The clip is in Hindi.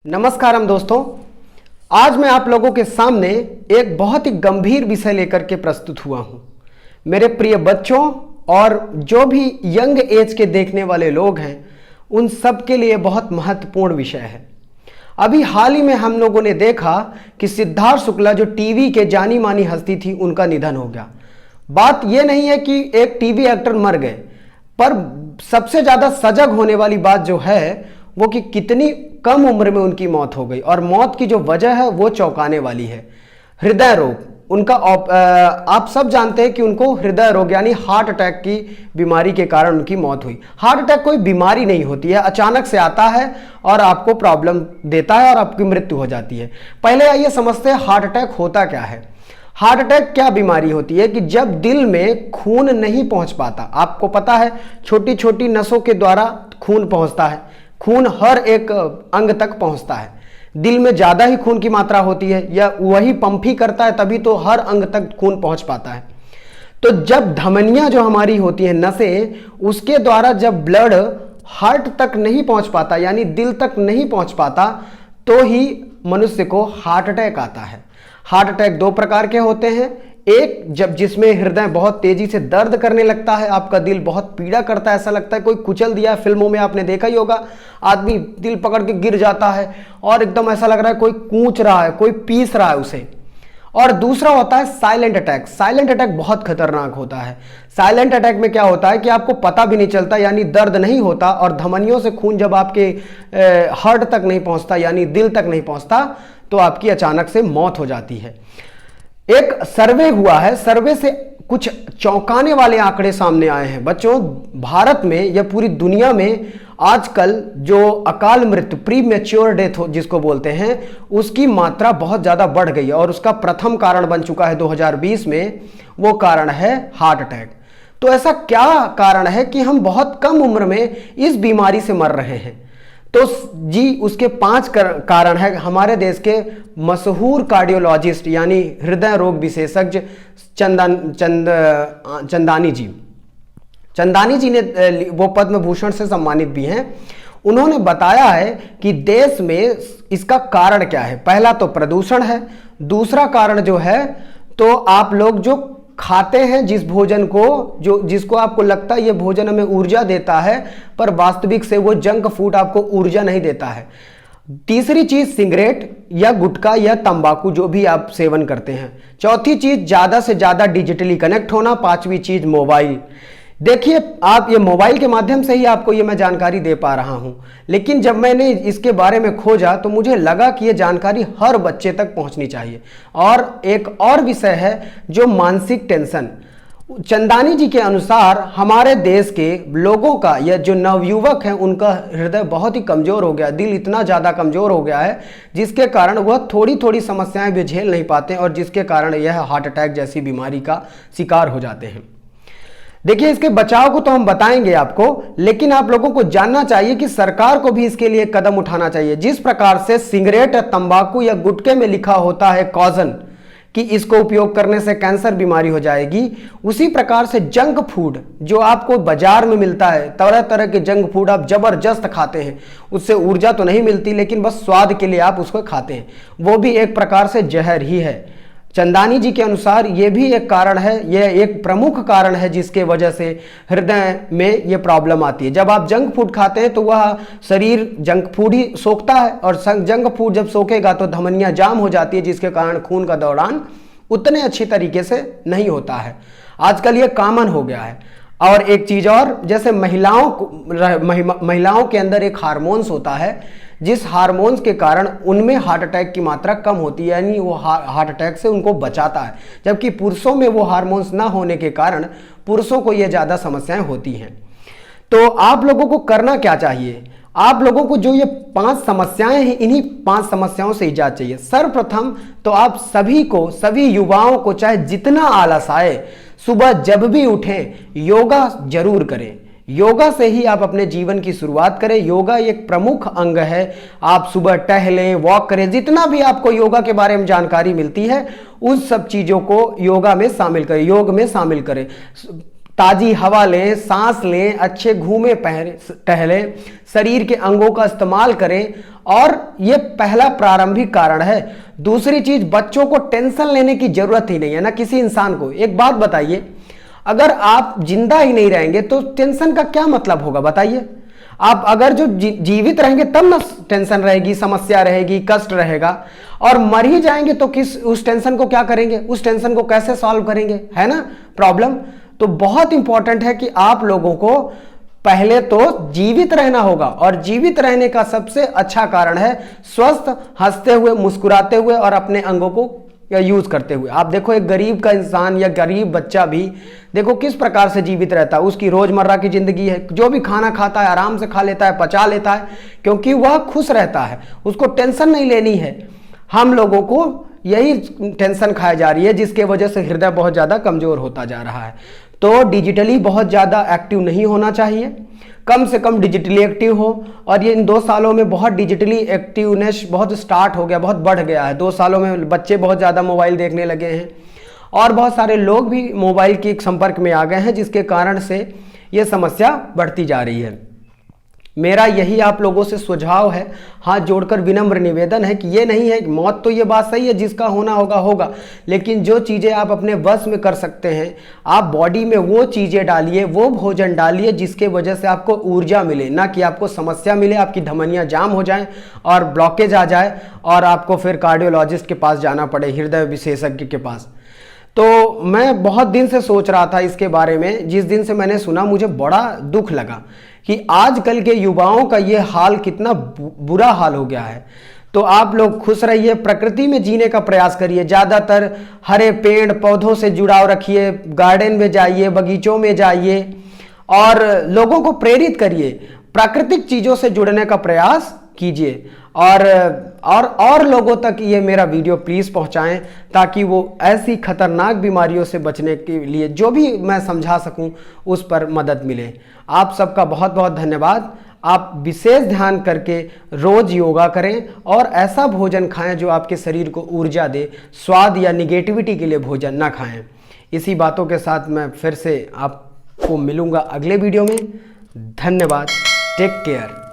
नमस्कारम दोस्तों, आज मैं आप लोगों के सामने एक बहुत ही गंभीर विषय लेकर के प्रस्तुत हुआ हूं। मेरे प्रिय बच्चों और जो भी यंग एज के देखने वाले लोग हैं, उन सब के लिए बहुत महत्वपूर्ण विषय है। अभी हाल ही में हम लोगों ने देखा कि सिद्धार्थ शुक्ला जो टीवी के जानी मानी हस्ती थी, उनका निधन हो गया। बात यह नहीं है कि एक टीवी एक्टर मर गए, पर सबसे ज्यादा सजग होने वाली बात जो है वो कि कितनी कम उम्र में उनकी मौत हो गई, और मौत की जो वजह है वो चौंकाने वाली है। हृदय रोग उनका आप सब जानते हैं कि उनको हृदय रोग यानी हार्ट अटैक की बीमारी के कारण उनकी मौत हुई। हार्ट अटैक कोई बीमारी नहीं होती है, अचानक से आता है और आपको प्रॉब्लम देता है और आपकी मृत्यु हो जाती है। पहले आइए समझते हैं हार्ट अटैक होता क्या है। हार्ट अटैक क्या बीमारी होती है कि जब दिल में खून नहीं पहुंच पाता। आपको पता है छोटी छोटी नसों के द्वारा खून पहुंचता है, खून हर एक अंग तक पहुंचता है। दिल में ज्यादा ही खून की मात्रा होती है या वही पंप ही करता है, तभी तो हर अंग तक खून पहुंच पाता है। तो जब धमनियां जो हमारी होती है, नसें, उसके द्वारा जब ब्लड हार्ट तक नहीं पहुंच पाता यानी दिल तक नहीं पहुंच पाता, तो ही मनुष्य को हार्ट अटैक आता है। हार्ट अटैक दो प्रकार के होते हैं। एक जब जिसमें हृदय बहुत तेजी से दर्द करने लगता है, आपका दिल बहुत पीड़ा करता है, ऐसा लगता है कोई कुचल दिया है। फिल्मों में आपने देखा ही होगा, आदमी दिल पकड़ के गिर जाता है और एकदम ऐसा लग रहा है कोई कूच रहा है, कोई पीस रहा है उसे। और दूसरा होता है साइलेंट अटैक। साइलेंट अटैक बहुत खतरनाक होता है। साइलेंट अटैक में क्या होता है कि आपको पता भी नहीं चलता, यानी दर्द नहीं होता, और धमनियों से खून जब आपके हार्ट तक नहीं पहुंचता यानी दिल तक नहीं पहुंचता, तो आपकी अचानक से मौत हो जाती है। एक सर्वे हुआ है, सर्वे से कुछ चौंकाने वाले आंकड़े सामने आए हैं। बच्चों, भारत में या पूरी दुनिया में आजकल जो अकाल मृत्यु, प्री मैच्योर डेथ जिसको बोलते हैं, उसकी मात्रा बहुत ज्यादा बढ़ गई है, और उसका प्रथम कारण बन चुका है 2020 में। वो कारण है हार्ट अटैक। तो ऐसा क्या कारण है कि हम बहुत कम उम्र में इस बीमारी से मर रहे हैं? तो जी, उसके 5 कारण है। हमारे देश के मशहूर कार्डियोलॉजिस्ट यानी हृदय रोग विशेषज्ञ चंदानी जी ने वो पद्म भूषण से सम्मानित भी हैं। उन्होंने बताया है कि देश में इसका कारण क्या है। पहला तो प्रदूषण है। दूसरा कारण जो है, तो आप लोग जो खाते हैं जिस भोजन को, जो जिसको आपको लगता है ये भोजन हमें ऊर्जा देता है, पर वास्तविक से वो जंक फूड आपको ऊर्जा नहीं देता है। तीसरी चीज सिगरेट या गुटखा या तंबाकू जो भी आप सेवन करते हैं। चौथी चीज ज्यादा से ज्यादा डिजिटली कनेक्ट होना। पांचवी चीज मोबाइल। देखिए, आप ये मोबाइल के माध्यम से ही आपको ये मैं जानकारी दे पा रहा हूं, लेकिन जब मैंने इसके बारे में खोजा तो मुझे लगा कि ये जानकारी हर बच्चे तक पहुंचनी चाहिए। और एक और विषय है जो मानसिक टेंशन। चंदानी जी के अनुसार हमारे देश के लोगों का या जो नवयुवक हैं, उनका हृदय बहुत ही कमजोर हो गया, दिल इतना ज्यादा कमजोर हो गया है, जिसके कारण वह थोड़ी थोड़ी समस्याएं भी झेल नहीं पाते, और जिसके कारण यह हार्ट अटैक जैसी बीमारी का शिकार हो जाते हैं। देखिए, इसके बचाव को तो हम बताएंगे आपको, लेकिन आप लोगों को जानना चाहिए कि सरकार को भी इसके लिए कदम उठाना चाहिए। जिस प्रकार से सिगरेट, तंबाकू या गुटखे में लिखा होता है कॉजन कि इसको उपयोग करने से कैंसर बीमारी हो जाएगी, उसी प्रकार से जंक फूड जो आपको बाजार में मिलता है, तरह तरह के जंक फूड आप जबरदस्त खाते हैं, उससे ऊर्जा तो नहीं मिलती, लेकिन बस स्वाद के लिए आप उसको खाते हैं, वो भी एक प्रकार से जहर ही है। चंदानी जी के अनुसार यह भी एक कारण है, यह एक प्रमुख कारण है जिसके वजह से हृदय में यह प्रॉब्लम आती है। जब आप जंक फूड खाते हैं तो वह शरीर जंक फूड ही सोखता है, और जंक फूड जब सोखेगा तो धमनियां जाम हो जाती है, जिसके कारण खून का दौरान उतने अच्छी तरीके से नहीं होता है। आजकल यह कॉमन हो गया है। और एक चीज और, जैसे महिलाओं के अंदर एक हार्मोन्स होता है, जिस हार्मोन्स के कारण उनमें हार्ट अटैक की मात्रा कम होती है, यानी वो हार्ट अटैक से उनको बचाता है, जबकि पुरुषों में वो हार्मोन्स ना होने के कारण पुरुषों को ये ज्यादा समस्याएं होती हैं। तो आप लोगों को करना क्या चाहिए? आप लोगों को जो ये 5 समस्याएं हैं, इन्हीं 5 समस्याओं से इजात चाहिए। सर्वप्रथम तो आप सभी को, सभी युवाओं को, चाहे जितना आलस आए, सुबह जब भी उठें योगा जरूर करें। योगा से ही आप अपने जीवन की शुरुआत करें। योगा एक प्रमुख अंग है। आप सुबह टहलें, वॉक करें, जितना भी आपको योगा के बारे में जानकारी मिलती है उन सब चीजों को योगा में शामिल करें, योग में शामिल करें। ताजी हवा लें, सांस लें, अच्छे घूमें टहलें, शरीर के अंगों का इस्तेमाल करें, और ये पहला प्रारंभिक कारण है। दूसरी चीज, बच्चों को टेंशन लेने की जरूरत ही नहीं है ना किसी इंसान को। एक बात बताइए, अगर आप जिंदा ही नहीं रहेंगे तो टेंशन का क्या मतलब होगा बताइए। आप अगर जो जीवित रहेंगे तब ना टेंशन रहेगी, समस्या रहेगी, कष्ट रहेगा, और मर ही जाएंगे तो उस टेंशन को क्या करेंगे, उस टेंशन को कैसे सॉल्व करेंगे, है ना प्रॉब्लम। तो बहुत इंपॉर्टेंट है कि आप लोगों को पहले तो जीवित रहना होगा, और जीवित रहने का सबसे अच्छा कारण है स्वस्थ, हंसते हुए, मुस्कुराते हुए और अपने अंगों को यूज करते हुए। आप देखो एक गरीब का इंसान या गरीब बच्चा भी देखो किस प्रकार से जीवित रहता है, उसकी रोजमर्रा की जिंदगी है, जो भी खाना खाता है आराम से खा लेता है, पचा लेता है, क्योंकि वह खुश रहता है, उसको टेंशन नहीं लेनी है। हम लोगों को यही टेंशन खाई जा रही है, जिसके वजह से हृदय बहुत ज्यादा कमजोर होता जा रहा है। तो डिजिटली बहुत ज्यादा एक्टिव नहीं होना चाहिए, कम से कम डिजिटली एक्टिव हो। और ये इन 2 सालों में बहुत डिजिटली एक्टिवनेस बहुत स्टार्ट हो गया, बहुत बढ़ गया है। 2 सालों में बच्चे बहुत ज़्यादा मोबाइल देखने लगे हैं, और बहुत सारे लोग भी मोबाइल के संपर्क में आ गए हैं, जिसके कारण से ये समस्या बढ़ती जा रही है। मेरा यही आप लोगों से सुझाव है, हाथ जोड़कर विनम्र निवेदन है कि ये नहीं है कि मौत, तो ये बात सही है, जिसका होना होगा होगा, लेकिन जो चीज़ें आप अपने वश में कर सकते हैं, आप बॉडी में वो चीज़ें डालिए, वो भोजन डालिए जिसके वजह से आपको ऊर्जा मिले, ना कि आपको समस्या मिले, आपकी धमनियाँ जाम हो जाएं और ब्लॉकेज आ जाए और आपको फिर कार्डियोलॉजिस्ट के पास जाना पड़े, हृदय विशेषज्ञ के पास। तो मैं बहुत दिन से सोच रहा था इसके बारे में। जिस दिन से मैंने सुना मुझे बड़ा दुख लगा कि आजकल के युवाओं का ये हाल कितना बुरा हाल हो गया है। तो आप लोग खुश रहिए, प्रकृति में जीने का प्रयास करिए, ज़्यादातर हरे पेड़ पौधों से जुड़ाव रखिए, गार्डन में जाइए, बगीचों में जाइए, और लोगों को प्रेरित करिए, प्राकृतिक चीज़ों से जुड़ने का प्रयास कीजिए, और लोगों तक ये मेरा वीडियो प्लीज़ पहुंचाएं, ताकि वो ऐसी खतरनाक बीमारियों से बचने के लिए जो भी मैं समझा सकूं उस पर मदद मिले। आप सबका बहुत बहुत धन्यवाद। आप विशेष ध्यान करके रोज योगा करें और ऐसा भोजन खाएं जो आपके शरीर को ऊर्जा दे, स्वाद या निगेटिविटी के लिए भोजन ना खाएं। इसी बातों के साथ मैं फिर से आपको मिलूंगा अगले वीडियो में। धन्यवाद, टेक केयर।